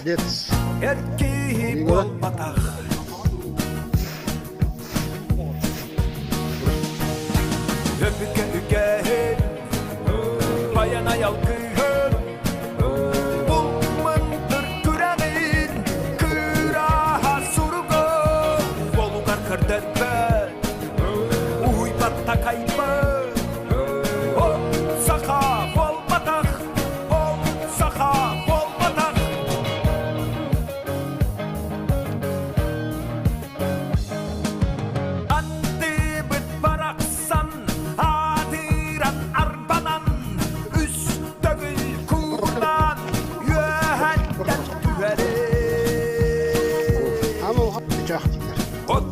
Git. Erkeği Bol batak. Öpüke üke bayana yalkın bulmandır kürenin küraha surugo bolugar kırderbe uy batta kayba ol saka bol batak ol saka bol batak. Antibit baraksan hadiran arbanan üstögül kurdan yöhetten tüheri Ama o bıçak diyor. Ot